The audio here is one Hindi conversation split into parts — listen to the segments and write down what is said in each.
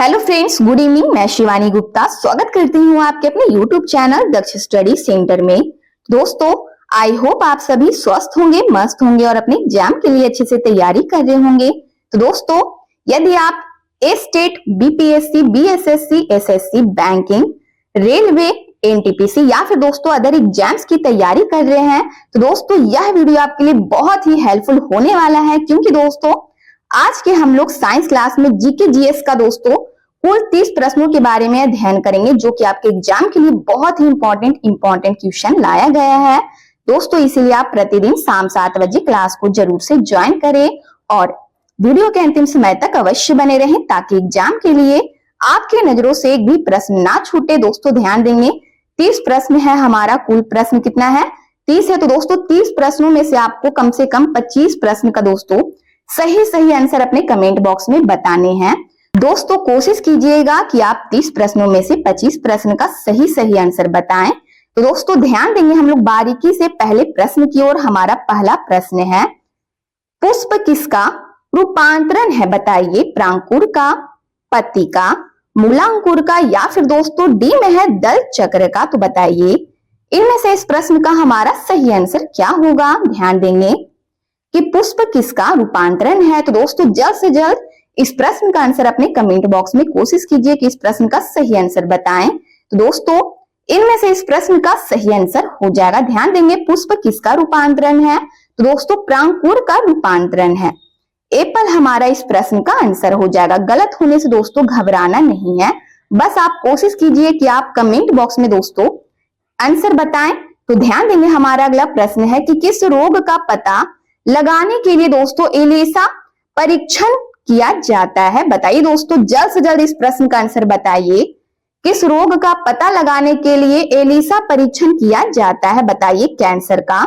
Hello friends, good evening. मैं शिवानी गुप्ता स्वागत करती हूँ आपके अपने यूट्यूब चैनल दक्ष स्टडी सेंटर में। दोस्तों, आई होप आप सभी स्वस्थ होंगे, मस्त होंगे और अपने एग्जाम के लिए अच्छे से तैयारी कर रहे होंगे। तो दोस्तों, यदि आप a state, BPSC, BSSC, SSC, banking, railway, NTPC या फिर दोस्तों अदर एग्जाम्स की तैयारी कर रहे हैं, तो दोस्तों यह वीडियो आपके लिए बहुत ही हेल्पफुल होने वाला है, क्योंकि दोस्तों आज के हम लोग साइंस क्लास में जीके जीएस का दोस्तों कुल 30 प्रश्नों के बारे में अध्ययन करेंगे, जो कि आपके एग्जाम के लिए बहुत ही इंपॉर्टेंट क्वेश्चन लाया गया है। दोस्तों इसीलिए आप प्रतिदिन शाम 7 बजे क्लास को जरूर से ज्वाइन करें और वीडियो के अंतिम समय तक अवश्य बने रहें, ताकि एग्जाम के लिए आपके नजरों से एक भी प्रश्न ना छूटे। दोस्तों ध्यान देंगे, 30 प्रश्न है हमारा। कुल प्रश्न कितना है? 30 है। तो दोस्तों 30 प्रश्नों में से आपको कम से कम 25 प्रश्न का दोस्तों सही आंसर अपने कमेंट बॉक्स में बताने हैं। दोस्तों कोशिश कीजिएगा कि आप 30 प्रश्नों में से 25 प्रश्न का सही आंसर बताएं। तो दोस्तों ध्यान देंगे हम लोग बारीकी से पहले प्रश्न की ओर। हमारा पहला प्रश्न है, पुष्प किसका रूपांतरण है? बताइए। प्रांकुर का, पत्ती का, मूलांकुर का या फिर दोस्तों डी में है दल चक्र का? तो बताइए इनमें से इस प्रश्न का हमारा सही आंसर क्या होगा? ध्यान देंगे कि पुष्प किसका रूपांतरण है। तो दोस्तों जल्द से जल्द इस प्रश्न का आंसर अपने कमेंट बॉक्स में कोशिश कीजिए कि इस प्रश्न का सही आंसर बताएं। तो दोस्तों इनमें से इस प्रश्न का सही आंसर हो जाएगा, ध्यान देंगे, पुष्प किसका रूपांतरण है? तो दोस्तों प्रांकुर का रूपांतरण है। एप्पल हमारा इस प्रश्न का आंसर हो जाएगा। गलत होने से दोस्तों घबराना नहीं है, बस आप कोशिश कीजिए कि आप कमेंट बॉक्स में दोस्तों आंसर बताएं। तो ध्यान देंगे हमारा अगला प्रश्न है कि किस रोग का पता लगाने के लिए दोस्तों एलिसा परीक्षण किया जाता है? बताइए दोस्तों, जल्द से जल्द इस प्रश्न का आंसर बताइए। किस रोग का पता लगाने के लिए एलिसा परीक्षण किया जाता है? बताइए। कैंसर का,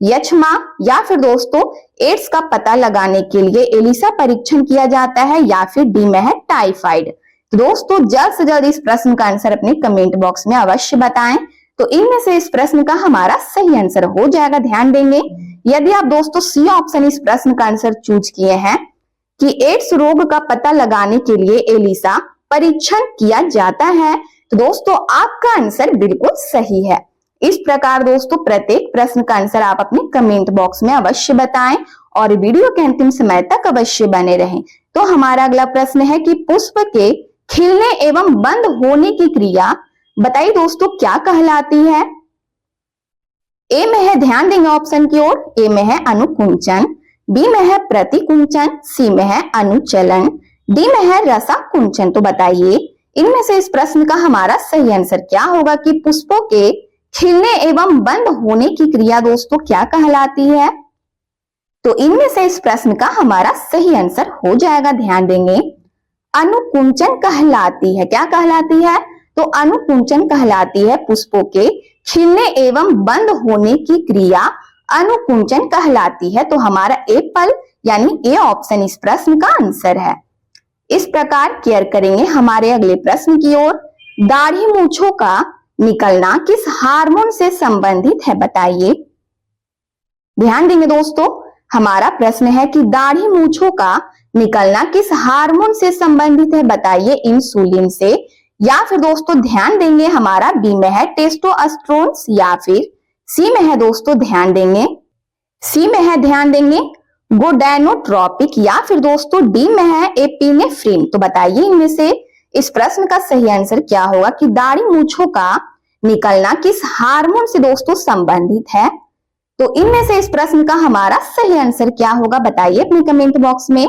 यक्ष्मा या फिर दोस्तों एड्स का पता लगाने के लिए एलिसा परीक्षण किया जाता है या फिर डी में है टाइफाइड? तो दोस्तों जल्द से जल्द इस प्रश्न का आंसर अपने कमेंट बॉक्स में अवश्य बताएं। तो इनमें से इस प्रश्न का हमारा सही आंसर हो जाएगा। ध्यान देंगे, यदि आप दोस्तों सी ऑप्शन इस प्रश्न का आंसर चूज किए हैं कि एड्स रोग का पता लगाने के लिए एलिसा परीक्षण किया जाता है, तो दोस्तों आपका आंसर बिल्कुल सही है। इस प्रकार दोस्तों प्रत्येक प्रश्न का आंसर आप अपने कमेंट बॉक्स में अवश्य बताएं और वीडियो के अंतिम समय तक अवश्य बने रहें। तो हमारा अगला प्रश्न है कि पुष्प के खिलने एवं बंद होने की क्रिया बताइए दोस्तों क्या कहलाती है? ए में है, ध्यान देंगे ऑप्शन की ओर, ए में है अनुकुंचन, बी में है प्रतिकुंचन, सी में है अनुचलन, डी में है रसाकुंचन। तो बताइए इनमें से इस प्रश्न का हमारा सही आंसर क्या होगा कि पुष्पों के खिलने एवं बंद होने की क्रिया दोस्तों क्या कहलाती है? तो इनमें से इस प्रश्न का हमारा सही आंसर हो जाएगा, ध्यान देंगे, अनुकुंचन कहलाती है। क्या कहलाती है? तो अनुकुंचन कहलाती है। पुष्पों के खिलने एवं बंद होने की क्रिया अनुकुंचन कहलाती है। तो हमारा एप्पल यानी ए ऑप्शन इस प्रश्न का आंसर है। इस प्रकार केयर करेंगे हमारे अगले प्रश्न की ओर। दाढ़ी मूंछों का निकलना किस हार्मोन से संबंधित है? बताइए। ध्यान देंगे दोस्तों, हमारा प्रश्न है कि दाढ़ी मूंछों का निकलना किस हार्मोन से संबंधित है? बताइए। इंसुलिन से या फिर दोस्तों ध्यान देंगे हमारा बी में है टेस्टोस्टेरोन या फिर सी में है दोस्तों ध्यान देंगे, सी में है ध्यान देंगे गोडेनोट्रोपिक या फिर दोस्तों डी में है एपिनेफ्रिन। तो बताइए इनमें से इस प्रश्न का सही आंसर क्या होगा कि दाढ़ी मूंछों का निकलना किस हार्मोन से दोस्तों संबंधित है? तो इनमें से इस प्रश्न का हमारा सही आंसर क्या होगा? बताइए अपने कमेंट बॉक्स में।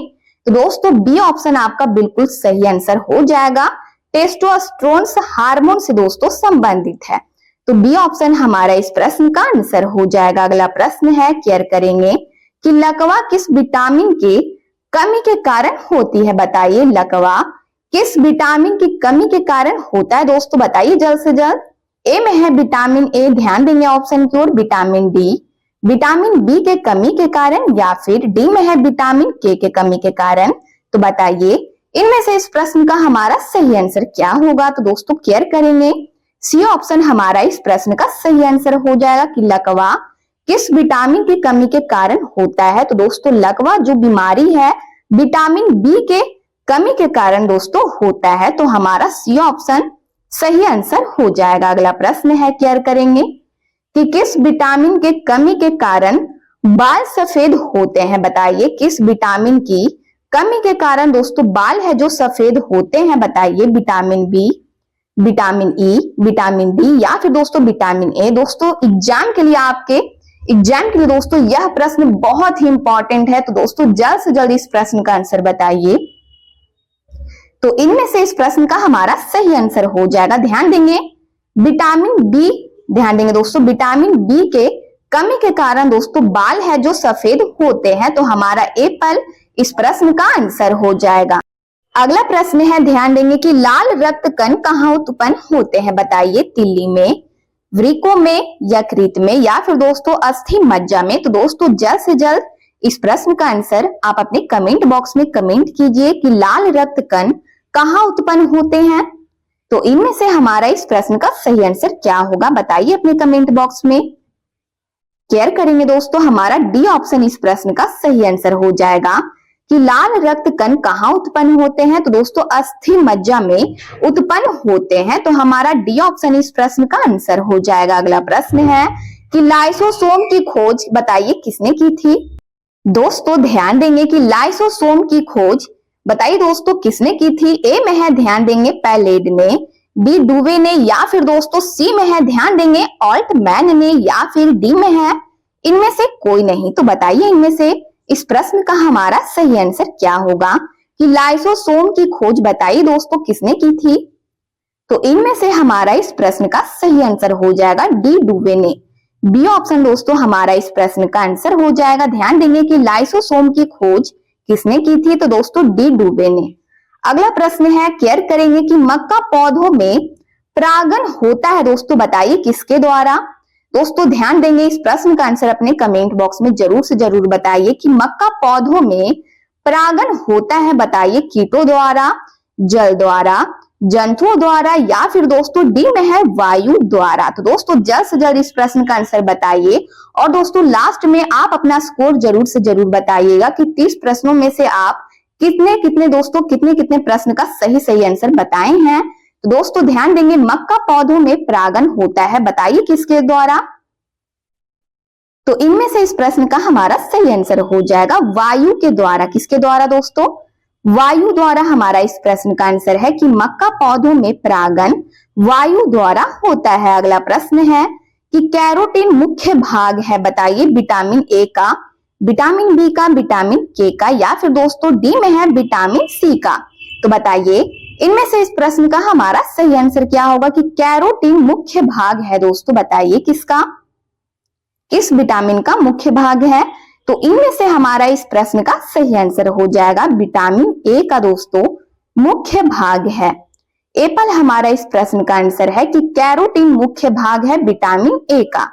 तो दोस्तों बी ऑप्शन आपका बिल्कुल सही आंसर हो जाएगा, टेस्टोस्टेरोन हार्मोन से दोस्तों संबंधित है। तो बी ऑप्शन हमारा इस प्रश्न का आंसर हो जाएगा। अगला प्रश्न है, केयर करेंगे कि लकवा किस विटामिन के कमी के कारण होती है? बताइए। लकवा किस विटामिन की कमी के कारण होता है दोस्तों? बताइए जल्द से जल्द। ए में है विटामिन ए, ध्यान देंगे ऑप्शन की ओर, विटामिन डी, विटामिन बी के कमी के कारण या फिर डी में है विटामिन के कमी के कारण? तो बताइए इनमें से इस प्रश्न का हमारा सही आंसर क्या होगा? तो दोस्तों केयर करेंगे, सी ऑप्शन हमारा इस प्रश्न का सही आंसर हो जाएगा कि लकवा किस विटामिन की कमी के कारण होता है? तो दोस्तों लकवा जो बीमारी है विटामिन बी के कमी के कारण दोस्तों होता है, तो हमारा सी ऑप्शन सही आंसर हो जाएगा। अगला प्रश्न है, केयर करेंगे कि किस विटामिन के कमी के कारण बाल सफेद होते हैं। बताइए किस विटामिन की कमी के कारण दोस्तों बाल है जो सफेद होते हैं। बताइए vitamin B, vitamin E, vitamin D या फिर दोस्तों विटामिन ए। दोस्तों एग्जाम के लिए दोस्तों यह प्रश्न बहुत ही इंपॉर्टेंट है, तो दोस्तों जल्द से जल्द इस प्रश्न का आंसर बताइए। तो इनमें से इस प्रश्न का हमारा सही आंसर हो जाएगा। ध्यान देंगे विटामिन बी, ध्यान देंगे दोस्तों विटामिन बी के कमी के कारण दोस्तों बाल है जो सफेद होते हैं, तो हमारा एप्पल इस प्रश्न का आंसर हो जाएगा। अगला प्रश्न है, ध्यान देंगे कि लाल रक्त कण कहाँ उत्पन्न होते हैं। बताइए तिल्ली में, वृक्कों में, यकृत में या फिर दोस्तों अस्थि मज्जा में। तो दोस्तों जल्द से जल्द इस प्रश्न का आंसर आप अपने कमेंट बॉक्स में कमेंट कीजिए कि लाल रक्त कण कहाँ उत्पन्न होते हैं। तो इनमें से हमारा इस प्रश्न का सही आंसर क्या होगा, बताइए अपने कमेंट बॉक्स में। केयर करेंगे दोस्तों, हमारा डी ऑप्शन इस प्रश्न का सही आंसर हो जाएगा कि लाल रक्त कण कहाँ उत्पन्न होते हैं। तो दोस्तों अस्थि मज्जा में उत्पन्न होते हैं, तो हमारा डी ऑप्शन इस प्रश्न का आंसर हो जाएगा। अगला प्रश्न है कि लाइसोसोम की खोज बताइए किसने की थी। दोस्तों ध्यान देंगे कि लाइसोसोम की खोज बताइए दोस्तों किसने की थी। ए में है, ध्यान देंगे पैलेड ने, बी डुवे ने या फिर दोस्तों सी में है, ध्यान देंगे ऑल्टमैन ने या फिर डी में है इनमें से कोई नहीं। तो बताइए इनमें से इस प्रश्न का हमारा सही आंसर क्या होगा कि लाइसोसोम की खोज बताइए दोस्तों किसने की थी। तो इनमें से हमारा इस प्रश्न का सही आंसर हो जाएगा डी डुवे ने। बी ऑप्शन दोस्तों हमारा इस प्रश्न का आंसर हो जाएगा। ध्यान देंगे कि लाइसोसोम की खोज किसने की थी, तो दोस्तों डी डुवे ने। अगला प्रश्न है, केयर करेंगे कि मक्का पौधों में परागण होता है दोस्तों बताइए किसके द्वारा। दोस्तों ध्यान देंगे इस प्रश्न का आंसर अपने कमेंट बॉक्स में जरूर से जरूर बताइए कि मक्का पौधों में परागण होता है बताइए कीटों द्वारा, जल द्वारा, जंतुओं द्वारा या फिर दोस्तों डी में है वायु द्वारा। तो दोस्तों जल्द से जल्द इस प्रश्न का आंसर बताइए और दोस्तों लास्ट में आप अपना स्कोर जरूर से जरूर बताइएगा कि 30 प्रश्नों में से आप कितने प्रश्न का सही आंसर बताए हैं। तो दोस्तों ध्यान देंगे मक्का पौधों में परागण होता है बताइए किसके द्वारा। तो इनमें से इस प्रश्न का हमारा सही आंसर हो जाएगा वायु के द्वारा। किसके द्वारा दोस्तों, वायु द्वारा हमारा इस प्रश्न का आंसर है कि मक्का पौधों में परागण वायु द्वारा होता है। अगला प्रश्न है कि कैरोटीन मुख्य भाग है बताइए विटामिन ए का, विटामिन बी का, विटामिन के का या फिर दोस्तों डी में है विटामिन सी का। तो बताइए इनमें से इस प्रश्न का हमारा सही आंसर क्या होगा कि कैरोटीन मुख्य भाग है दोस्तों बताइए किसका, किस विटामिन का मुख्य भाग है। तो इनमें से हमारा इस प्रश्न का सही आंसर हो जाएगा विटामिन ए का दोस्तों मुख्य भाग है। एप्पल हमारा इस प्रश्न का आंसर है कि कैरोटीन मुख्य भाग है विटामिन ए का।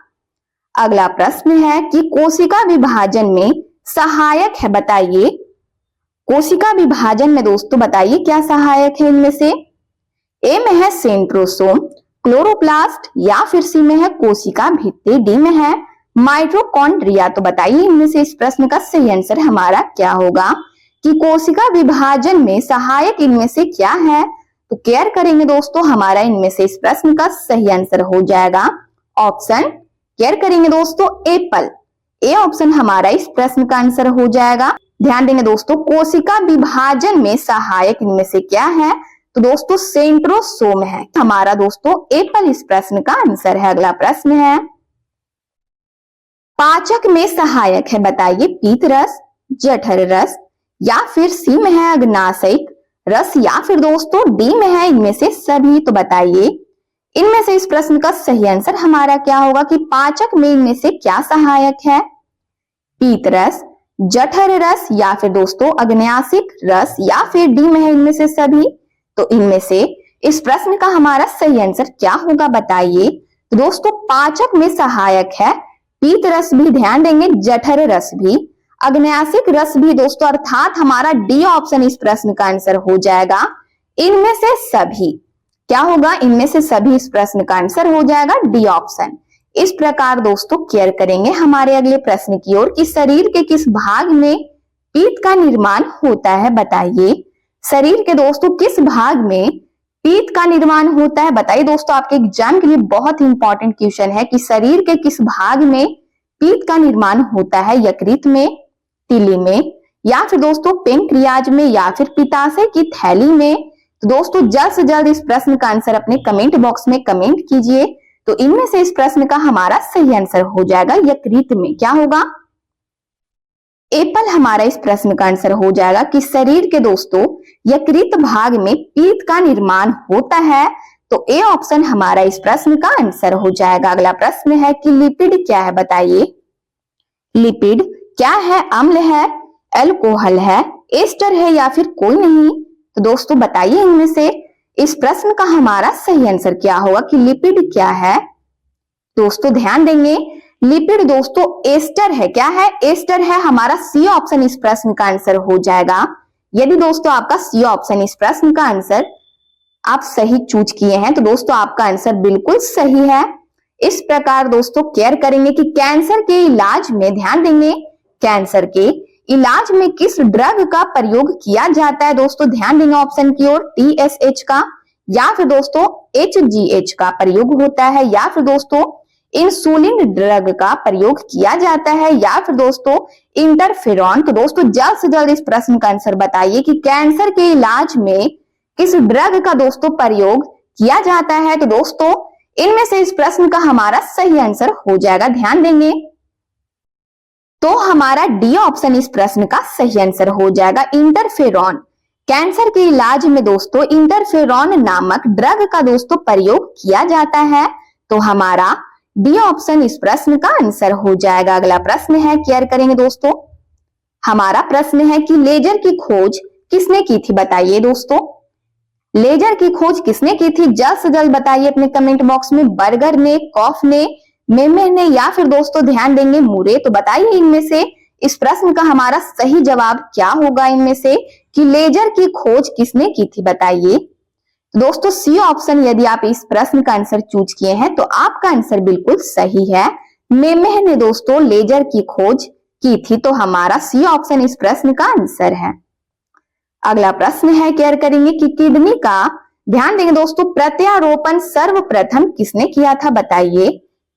अगला प्रश्न है कि कोशिका विभाजन में सहायक है बताइए, कोशिका विभाजन में दोस्तों बताइए क्या सहायक है इनमें से। ए में है सेंट्रोसोम, क्लोरोप्लास्ट या फिर सी में है कोशिका भित्ति, डी में है माइटोकॉन्ड्रिया। तो बताइए इनमें से इस प्रश्न का सही आंसर हमारा क्या होगा कि कोशिका विभाजन में सहायक इनमें से क्या है। तो केयर करेंगे दोस्तों, हमारा इनमें से इस प्रश्न का सही आंसर हो जाएगा ऑप्शन, केयर करेंगे दोस्तों एप्पल। ए ऑप्शन हमारा इस प्रश्न का आंसर हो जाएगा। ध्यान देंगे दोस्तों कोशिका विभाजन में सहायक इनमें से क्या है, तो दोस्तों सेंट्रोसोम है हमारा दोस्तों एप्पल इस प्रश्न का आंसर है। अगला प्रश्न है पाचक में सहायक है बताइए पीत रस, जठर रस या फिर सी में है अग्नाशयिक रस या फिर दोस्तों डी में है इनमें से सभी। तो बताइए इनमें से इस प्रश्न का सही आंसर हमारा क्या होगा कि पाचक में इनमें से क्या सहायक है, पीत रस, जठर रस या फिर दोस्तों अग्नाशयिक रस या फिर डी में है इनमें से सभी। तो इनमें से इस प्रश्न का हमारा सही आंसर क्या होगा बताइए। तो दोस्तों पाचक में सहायक है पीत रस भी, ध्यान देंगे जठर रस भी, अग्नाशयिक रस भी दोस्तों, अर्थात हमारा डी ऑप्शन इस प्रश्न का आंसर हो जाएगा इनमें से सभी। क्या होगा, इनमें से सभी इस प्रश्न का आंसर हो जाएगा डी ऑप्शन। इस प्रकार दोस्तों केयर करेंगे हमारे अगले प्रश्न की ओर कि शरीर के किस भाग में पीत का निर्माण होता है बताइए। शरीर के दोस्तों किस भाग में पीत का निर्माण होता है? बताइए दोस्तों, आपके एग्जाम के लिए बहुत ही इंपॉर्टेंट क्वेश्चन है कि शरीर के किस भाग में पीत का निर्माण होता है? यकृत में, तीली में, या फिर दोस्तों पेनक्रियाज में, या फिर पित्ताशय की थैली में? तो दोस्तों जल्द से जल्द इस प्रश्न का आंसर अपने कमेंट बॉक्स में कमेंट कीजिए। तो इनमें से इस प्रश्न का हमारा सही आंसर हो जाएगा यकृत में। क्या होगा? एप्पल हमारा इस प्रश्न का आंसर हो जाएगा कि शरीर के दोस्तों यकृत भाग में पीत का निर्माण होता है। तो ए ऑप्शन हमारा इस प्रश्न का आंसर हो जाएगा। अगला प्रश्न है कि लिपिड क्या है? बताइए लिपिड क्या है? अम्ल है, अल्कोहल है, एस्टर है, या फिर कोई नहीं? तो दोस्तों बताइए इनमें से इस प्रश्न का हमारा सही आंसर क्या होगा कि लिपिड क्या है? दोस्तों ध्यान देंगे, लिपिड दोस्तों एस्टर है। क्या है? एस्टर है। हमारा सी ऑप्शन इस प्रश्न का आंसर हो जाएगा। यदि दोस्तों आपका सी ऑप्शन इस प्रश्न का आंसर आप सही चूज किए हैं तो दोस्तों आपका आंसर बिल्कुल सही है। इस प्रकार दोस्तों केयर करेंगे कि कैंसर के इलाज में, ध्यान देंगे, कैंसर के इलाज में किस ड्रग का प्रयोग किया जाता है? दोस्तों ध्यान देंगे ऑप्शन की ओर, TSH का, या फिर दोस्तों HGH का प्रयोग होता है, या फिर दोस्तों इंसुलिन ड्रग का प्रयोग किया जाता है, या फिर दोस्तों इंटरफेरॉन। तो दोस्तों जल्द से जल्द इस प्रश्न का आंसर बताइए कि कैंसर के इलाज में किस ड्रग का दोस्तों प्रयोग किया जाता है? तो दोस्तों इनमें से इस प्रश्न का हमारा सही आंसर हो जाएगा। ध्यान देंगे तो हमारा डी ऑप्शन इस प्रश्न का सही आंसर हो जाएगा, इंटरफेरॉन। कैंसर के इलाज में दोस्तों इंटरफेरॉन नामक ड्रग का दोस्तों प्रयोग किया जाता है। तो हमारा डी ऑप्शन इस प्रश्न का आंसर हो जाएगा। अगला प्रश्न है, केयर करेंगे दोस्तों, हमारा प्रश्न है कि लेजर की खोज किसने की थी? बताइए दोस्तों लेजर की खोज किसने की थी? जल्द से जल्द बताइए अपने कमेंट बॉक्स में। बर्गर ने, कॉफ ने, मेमे ने, या फिर दोस्तों ध्यान देंगे मुरे? तो बताइए इनमें से इस प्रश्न का हमारा सही जवाब क्या होगा इनमें से कि लेजर की खोज किसने की थी? बताइए दोस्तों सी ऑप्शन यदि आप इस प्रश्न का आंसर चूज किए हैं तो आपका आंसर बिल्कुल सही है। मेमे ने दोस्तों लेजर की खोज की थी। तो हमारा सी ऑप्शन इस प्रश्न का आंसर है। अगला प्रश्न है, केयर करेंगे कि किडनी का, ध्यान देंगे दोस्तों, प्रत्यारोपण सर्वप्रथम किसने किया था? बताइए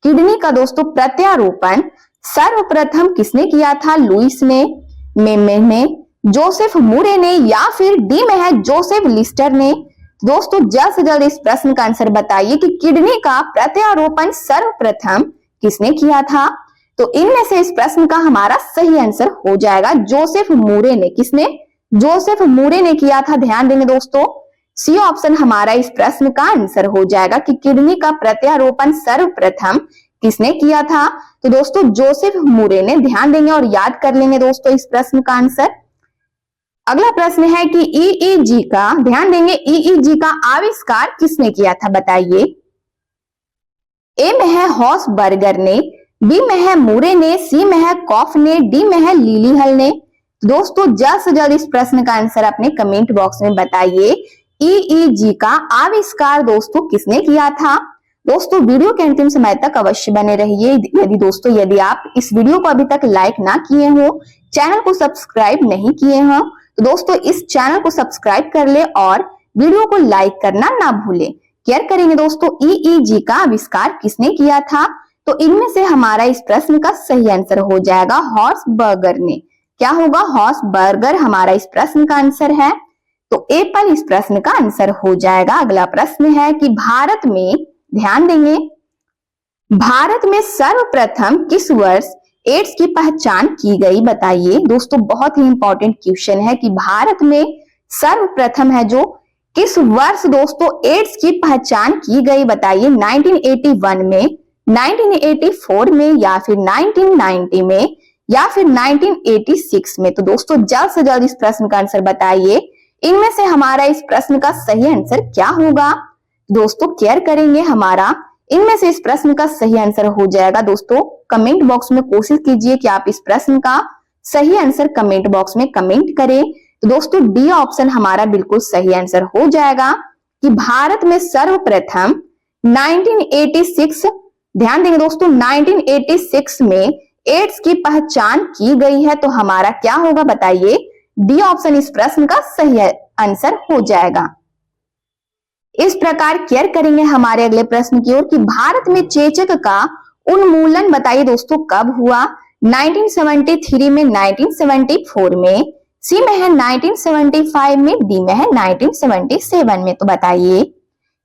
किडनी का दोस्तों प्रत्यारोपण सर्वप्रथम किसने किया था? लुइस ने, मेमे ने, जोसेफ मुरे ने, या फिर डी में है जोसेफ लिस्टर ने? दोस्तों जल्द से जल्द इस प्रश्न का आंसर बताइए कि किडनी का प्रत्यारोपण सर्वप्रथम किसने किया था? तो इनमें से इस प्रश्न का हमारा सही आंसर हो जाएगा जोसेफ मुरे ने। किसने? जोसेफ मुरे ने किया था। ध्यान देंगे दोस्तों सी ऑप्शन हमारा इस प्रश्न का आंसर हो जाएगा कि किडनी का प्रत्यारोपण सर्वप्रथम किसने किया था? तो दोस्तों जोसेफ मुरे ने। ध्यान देंगे और याद कर लेंगे दोस्तों इस प्रश्न का आंसर। अगला प्रश्न है कि EEG का, ध्यान देंगे, EEG का आविष्कार किसने किया था? बताइए ए में है हॉसबर्गर ने, बी में है मुरे ने, सी में है कॉफ ने, डी में है लिलीहल ने? दोस्तों जल्द से जल्द इस प्रश्न का आंसर अपने कमेंट बॉक्स में बताइए। EEG का आविष्कार दोस्तों किसने किया था? दोस्तों वीडियो के अंतिम समय तक अवश्य बने रहिए। यदि आप इस वीडियो को अभी तक लाइक ना किए हो, चैनल को सब्सक्राइब नहीं किए हो, तो दोस्तों इस चैनल को सब्सक्राइब कर ले और वीडियो को लाइक करना ना भूलें। केयर करेंगे दोस्तों EEG का आविष्कार किसने किया था? तो इनमें से हमारा इस प्रश्न का सही आंसर हो जाएगा हॉसबर्गर ने। क्या होगा? हॉसबर्गर हमारा इस प्रश्न का आंसर है। तो एप्पल इस प्रश्न का आंसर हो जाएगा। अगला प्रश्न है कि भारत में, ध्यान देंगे, भारत में सर्वप्रथम किस वर्ष एड्स की पहचान की गई? बताइए दोस्तों बहुत ही इंपॉर्टेंट क्वेश्चन है कि भारत में सर्वप्रथम है जो किस वर्ष दोस्तों एड्स की पहचान की गई? बताइए 1981 में, 1984 में, या फिर 1990 में, या फिर 1986 में? तो दोस्तों जल्द से जल्द इस प्रश्न का आंसर बताइए। इनमें से हमारा इस प्रश्न का सही आंसर क्या होगा? दोस्तों केयर करेंगे, हमारा इनमें से इस प्रश्न का सही आंसर हो जाएगा। दोस्तों कमेंट बॉक्स में कोशिश कीजिए कि आप इस प्रश्न का सही आंसर कमेंट बॉक्स में कमेंट करें। तो दोस्तों डी ऑप्शन हमारा बिल्कुल सही आंसर हो जाएगा कि भारत में सर्वप्रथम 1986, ध्यान देंगे दोस्तों 1986 में एड्स की पहचान की गई है। तो हमारा क्या होगा? बताइए डी ऑप्शन इस प्रश्न का सही आंसर हो जाएगा। इस प्रकार केयर करेंगे हमारे अगले प्रश्न की ओर कि भारत में चेचक का उन्मूलन बताइए दोस्तों कब हुआ। 1973 में, 1974 में, सी में है 1975 में, डी में है 1977 में। तो बताइए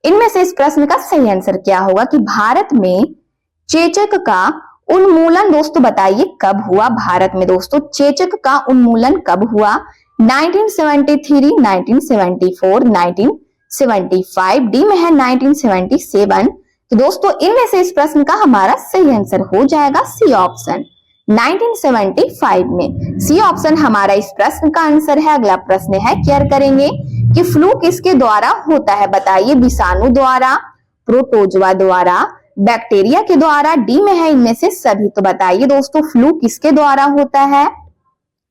इनमें से इस प्रश्न का सही आंसर क्या होगा कि भारत में चेचक का उन्मूलन दोस्तों बताइए कब हुआ। भारत में दोस्तों चेचक का उन्मूलन कब हुआ। 1973, 1974, 1975, डी में है 1977। तो दोस्तों इनमें से इस प्रश्न का हमारा सही आंसर हो जाएगा सी ऑप्शन 1975 में। सी ऑप्शन हमारा इस प्रश्न का आंसर है। अगला प्रश्न है केयर करेंगे कि फ्लू किसके द्वारा होता है बताइए। विषाणु द्वारा, प्रोटोजोआ द्वारा, बैक्टीरिया के द्वारा, डी में है इनमें से सभी। तो बताइए दोस्तों फ्लू किसके द्वारा होता है।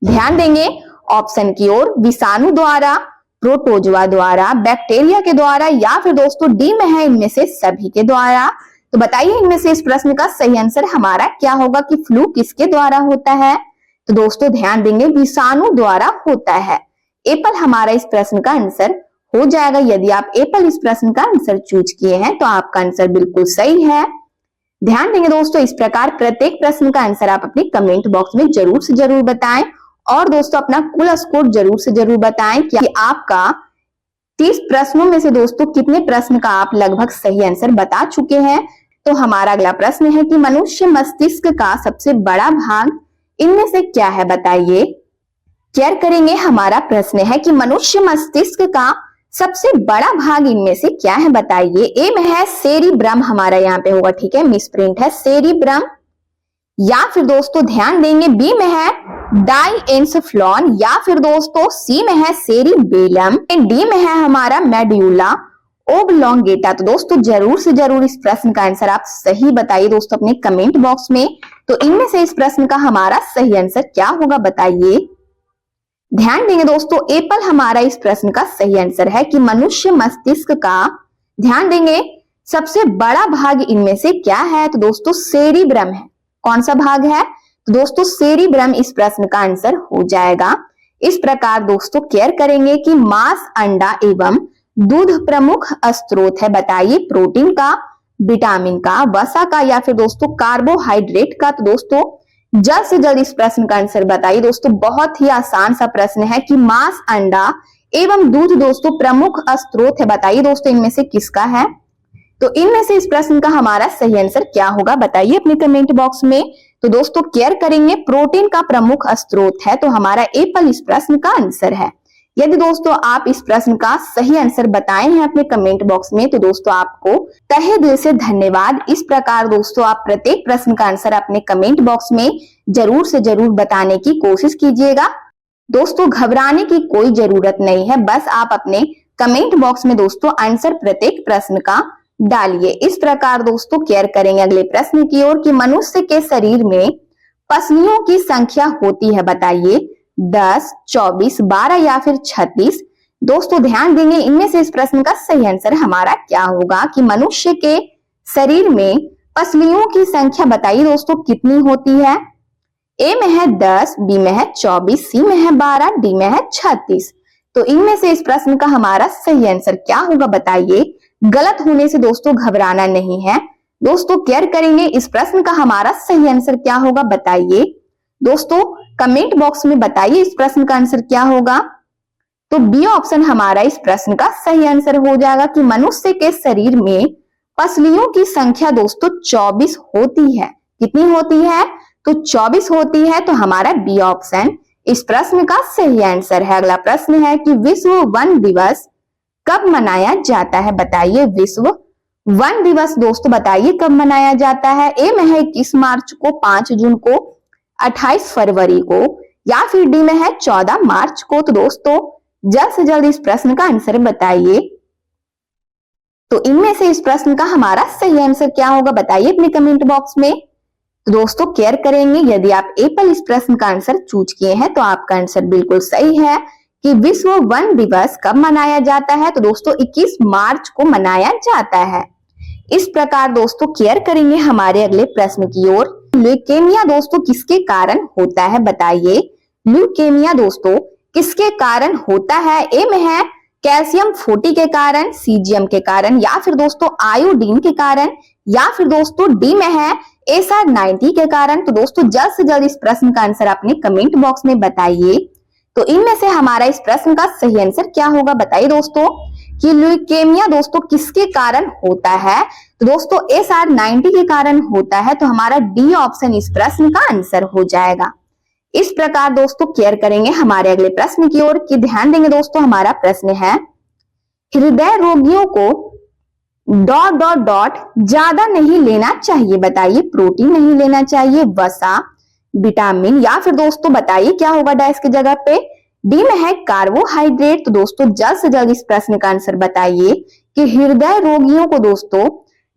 ध्यान देंगे ऑप्शन की ओर, विषाणु द्वारा, प्रोटोजोआ द्वारा, बैक्टीरिया के द्वारा, या फिर दोस्तों डी में है इनमें से सभी के द्वारा। तो बताइए इनमें से इस प्रश्न का सही आंसर हमारा क्या होगा कि फ्लू किसके द्वारा होता है। तो दोस्तों ध्यान देंगे विषाणु द्वारा होता है। एप्पल हमारा इस प्रश्न का आंसर हो जाएगा। यदि आप एप्पल इस प्रश्न का आंसर चूज किए हैं तो आपका आंसर बिल्कुल सही है। ध्यान देंगे दोस्तों इस प्रकार प्रत्येक प्रश्न का आंसर आप अपने कमेंट बॉक्स में जरूर से जरूर बताएं और दोस्तों अपना कुल स्कोर जरूर से जरूर बताएं कि आपका 30 प्रश्नों में से दोस्तों कितने प्रश्न का आप लगभग सही आंसर बता चुके हैं। तो हमारा अगला प्रश्न है कि मनुष्य मस्तिष्क का सबसे बड़ा भाग इनमें से क्या है बताइए। केयर करेंगे हमारा प्रश्न है कि मनुष्य मस्तिष्क का सबसे बड़ा भाग इनमें से क्या है बताइए। ए में है सेरिब्रम हमारा यहाँ पे होगा, ठीक है, मिसप्रिंट है सेरिब्रम। या फिर दोस्तों ध्यान देंगे बी में है डाइएन्सेफ्लॉन, या फिर दोस्तों सी में है सेरिबेलम, डी में है हमारा मेड्यूला ओब्लोंगेटा। तो दोस्तों जरूर से जरूर इस प्रश्न का आंसर आप सही बताइए दोस्तों अपने कमेंट बॉक्स में। तो इनमें से इस प्रश्न का हमारा सही आंसर क्या होगा बताइए। ध्यान देंगे दोस्तों एप्पल हमारा इस प्रश्न का सही आंसर है कि मनुष्य मस्तिष्क का, ध्यान देंगे, सबसे बड़ा भाग इनमें से क्या है। तो दोस्तों सेरिब्रम है। कौन सा भाग है। तो दोस्तों सेरिब्रम इस प्रश्न का आंसर हो जाएगा। इस प्रकार दोस्तों केयर करेंगे कि मांस, अंडा एवं दूध प्रमुख स्रोत है बताइए प्रोटीन का, विटामिन का, वसा का, या फिर दोस्तों कार्बोहाइड्रेट का। तो दोस्तों जल्द से जल्द इस प्रश्न का आंसर बताइए। दोस्तों बहुत ही आसान सा प्रश्न है कि मांस, अंडा एवं दूध दोस्तों प्रमुख स्रोत है बताइए दोस्तों इनमें से किसका है। तो इनमें से इस प्रश्न का हमारा सही आंसर क्या होगा बताइए अपने कमेंट बॉक्स में। तो दोस्तों केयर करेंगे प्रोटीन का प्रमुख स्रोत है, तो हमारा एप्पल इस प्रश्न का आंसर है। यदि दोस्तों आप इस प्रश्न का सही आंसर बताए हैं अपने कमेंट बॉक्स में तो दोस्तों आपको तहे दिल से धन्यवाद। इस प्रकार दोस्तों आप प्रत्येक प्रश्न का आंसर अपने कमेंट बॉक्स में जरूर से जरूर बताने की कोशिश कीजिएगा। दोस्तों घबराने की कोई जरूरत नहीं है, बस आप अपने कमेंट बॉक्स में दोस्तों आंसर प्रत्येक प्रश्न का डालिए। इस प्रकार दोस्तों केयर करेंगे अगले प्रश्न की ओर कि मनुष्य के शरीर में पसलियों की संख्या होती है बताइए 10, 24, 12 या फिर 36। दोस्तों ध्यान देंगे इनमें से इस प्रश्न का सही आंसर हमारा क्या होगा कि मनुष्य के शरीर में पसलियों की संख्या बताइए दोस्तों कितनी होती है। ए में है 10, बी में है 24, सी में है 12, डी में है 36। तो इनमें से इस प्रश्न का हमारा सही आंसर क्या होगा बताइए। गलत होने से दोस्तों घबराना नहीं है। दोस्तों केयर करेंगे इस प्रश्न का हमारा सही आंसर क्या होगा बताइए। दोस्तों कमेंट बॉक्स में बताइए इस प्रश्न का आंसर क्या होगा। तो बी ऑप्शन हमारा इस प्रश्न का सही आंसर हो जाएगा कि मनुष्य के शरीर में पसलियों की संख्या दोस्तों 24 होती है। कितनी होती है तो 24 होती है। तो हमारा बी ऑप्शन इस प्रश्न का सही आंसर है। अगला प्रश्न है कि विश्व वन दिवस कब मनाया जाता है बताइए। विश्व वन दिवस दोस्तों बताइए कब मनाया जाता है। ए में है 21 मार्च को, 5 जून को, 28 फरवरी को, या फिर डी में है 14 मार्च को। तो दोस्तों जल्द से जल्द इस प्रश्न का आंसर बताइए। तो इनमें से इस प्रश्न का हमारा सही आंसर क्या होगा बताइए अपने कमेंट बॉक्स में। तो दोस्तों केयर करेंगे यदि आप एप्पल इस प्रश्न का आंसर चूज किए हैं तो आपका आंसर बिल्कुल सही है कि विश्व वन दिवस कब मनाया जाता है। तो दोस्तों 21 मार्च को मनाया जाता है। इस प्रकार दोस्तों केयर करेंगे हमारे अगले प्रश्न की ओर। ल्यूकेमिया दोस्तों किसके कारण होता है बताइए। ल्यूकेमिया दोस्तों किसके कारण होता है? ए में है कैल्शियम 40 के कारण, सीजियम के कारण, या फिर दोस्तों आयोडीन के कारण, या फिर दोस्तों डी में है SR 90 के कारण। तो दोस्तों जल्द से जल्द इस प्रश्न का आंसर अपने कमेंट बॉक्स में बताइए। तो इनमें से हमारा इस प्रश्न का सही आंसर क्या होगा बताइए दोस्तों कि ल्यूकेमिया दोस्तों किसके कारण होता है? तो दोस्तों SR 90 के कारण होता है। तो हमारा डी ऑप्शन इस प्रश्न का आंसर हो जाएगा। इस प्रकार दोस्तों केयर करेंगे हमारे अगले प्रश्न की ओर कि ध्यान देंगे दोस्तों। हमारा प्रश्न है हृदय रोगियों को डॉट डॉट डॉट ज्यादा नहीं लेना चाहिए बताइए। प्रोटीन नहीं लेना चाहिए, वसा, विटामिन, या फिर दोस्तों बताइए क्या होगा डैश की जगह पे? डी में है कार्बोहाइड्रेट। तो दोस्तों जल्द से जल्द इस प्रश्न का आंसर बताइए कि हृदय रोगियों को दोस्तों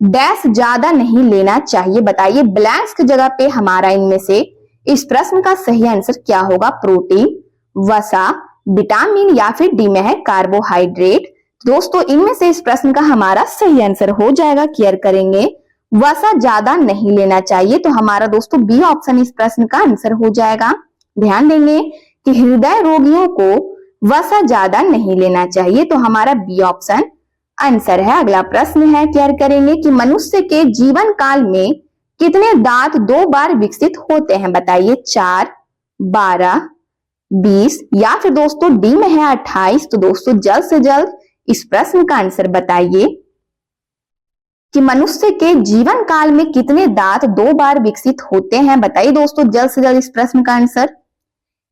डैश ज्यादा नहीं लेना चाहिए बताइए। ब्लैंक्स की जगह पे हमारा इनमें से इस प्रश्न का सही आंसर क्या होगा? प्रोटीन, वसा, विटामिन, या फिर डी में है कार्बोहाइड्रेट। दोस्तों इनमें से इस प्रश्न का हमारा सही आंसर हो जाएगा। केयर करेंगे वसा ज्यादा नहीं लेना चाहिए। तो हमारा दोस्तों बी ऑप्शन इस प्रश्न का आंसर हो जाएगा। ध्यान देंगे कि हृदय रोगियों को वसा ज्यादा नहीं लेना चाहिए। तो हमारा बी ऑप्शन आंसर है। अगला प्रश्न है केयर करेंगे कि मनुष्य के जीवन काल में कितने दांत 2 बार विकसित होते हैं बताइए। 4, 12, 20, या फिर दोस्तों डी में है 28। तो दोस्तों जल्द से जल्द इस प्रश्न का आंसर बताइए कि मनुष्य के जीवन काल में कितने दांत 2 बार विकसित होते हैं बताइए दोस्तों जल्द से जल्द इस प्रश्न का आंसर।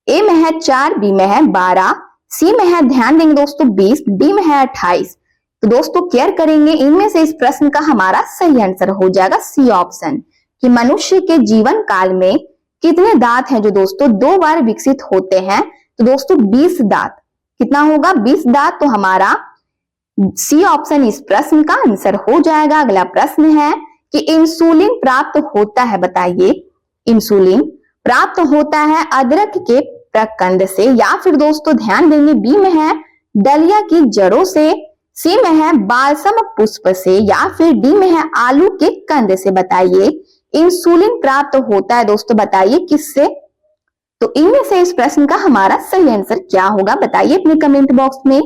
ए में है 4, बी में है 12, सी में है ध्यान देंगे दोस्तों 20, डी में है 28। तो दोस्तों केयर करेंगे इनमें से इस प्रश्न का हमारा सही आंसर हो जाएगा सी ऑप्शन कि मनुष्य के जीवन काल में कितने दांत हैं जो दोस्तों 2 बार विकसित होते हैं। तो दोस्तों 20 दांत। कितना होगा? 20 दांत। तो हमारा सी ऑप्शन इस प्रश्न का आंसर हो जाएगा। अगला प्रश्न है कि इंसुलिन प्राप्त होता है बताइए। इंसुलिन प्राप्त होता है अदरक के प्रकंद से, या फिर दोस्तों ध्यान देंगे बी में है डलिया की जड़ों से, सी में है बालसम पुष्प से, या फिर डी में है आलू के कंद से बताइए। इंसुलिन प्राप्त होता है दोस्तों बताइए किससे? तो इनमें से इस प्रश्न का हमारा सही आंसर क्या होगा बताइए अपने कमेंट बॉक्स में।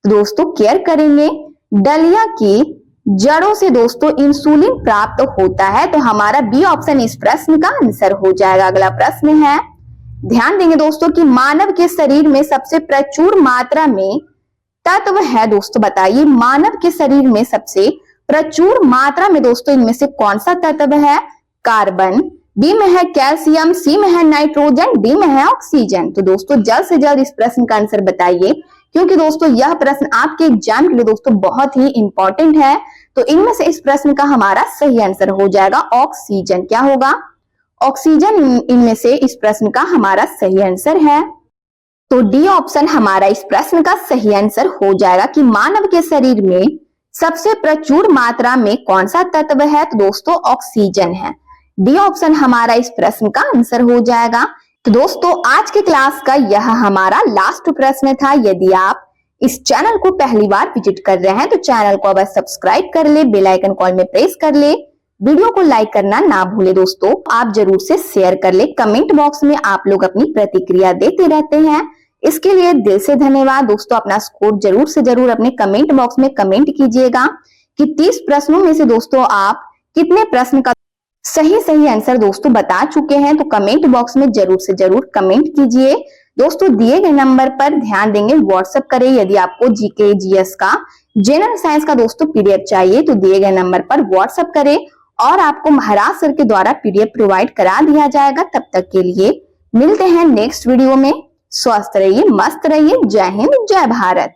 दोस्तों केयर करेंगे डलिया की जड़ों से दोस्तों इंसुलिन प्राप्त होता है। तो हमारा बी ऑप्शन इस प्रश्न का आंसर हो जाएगा। अगला प्रश्न है ध्यान देंगे दोस्तों कि मानव के शरीर में सबसे प्रचुर मात्रा में तत्व है दोस्तों बताइए। मानव के शरीर में सबसे प्रचुर मात्रा में दोस्तों इनमें से कौन सा तत्व है? कार्बन, बी में है कैल्शियम, सी में है नाइट्रोजन, डी में है ऑक्सीजन। तो दोस्तों जल्द से जल्द इस प्रश्न का आंसर बताइए क्योंकि दोस्तों यह प्रश्न आपके एग्जाम के लिए दोस्तों बहुत ही इंपॉर्टेंट है। तो इनमें से इस प्रश्न का हमारा सही आंसर हो जाएगा ऑक्सीजन। क्या होगा? ऑक्सीजन इनमें से इस प्रश्न का हमारा सही आंसर है। तो डी ऑप्शन हमारा इस प्रश्न का सही आंसर हो जाएगा कि मानव के शरीर में सबसे प्रचुर मात्रा में कौन सा तत्व है? तो दोस्तों ऑक्सीजन है। डी ऑप्शन हमारा इस प्रश्न का आंसर हो जाएगा। तो दोस्तों आज के क्लास का यह हमारा लास्ट प्रश्न था। यदि आप इस चैनल को पहली बार विजिट कर रहे हैं तो चैनल को अवश्य सब्सक्राइब कर ले, बेल आइकन कॉल में प्रेस कर ले, वीडियो को लाइक करना ना भूले दोस्तों। आप जरूर से शेयर कर ले। कमेंट बॉक्स में आप लोग अपनी प्रतिक्रिया देते रहते हैं, इसके लिए दिल से धन्यवाद दोस्तों। अपना स्कोर जरूर से जरूर अपने कमेंट बॉक्स में कमेंट कीजिएगा कि 30 प्रश्नों में से दोस्तों आप कितने प्रश्न का सही आंसर दोस्तों बता चुके हैं। तो कमेंट बॉक्स में जरूर से जरूर कमेंट कीजिए दोस्तों। दिए गए नंबर पर ध्यान देंगे व्हाट्सएप करें यदि आपको जीके जीएस का, जनरल साइंस का दोस्तों पीडीएफ चाहिए तो दिए गए नंबर पर व्हाट्सएप करें और आपको महाराज सर के द्वारा पीडीएफ प्रोवाइड करा दिया जाएगा। तब तक के लिए मिलते हैं नेक्स्ट वीडियो में। स्वस्थ रहिए, मस्त रहिए। जय हिंद, जय भारत।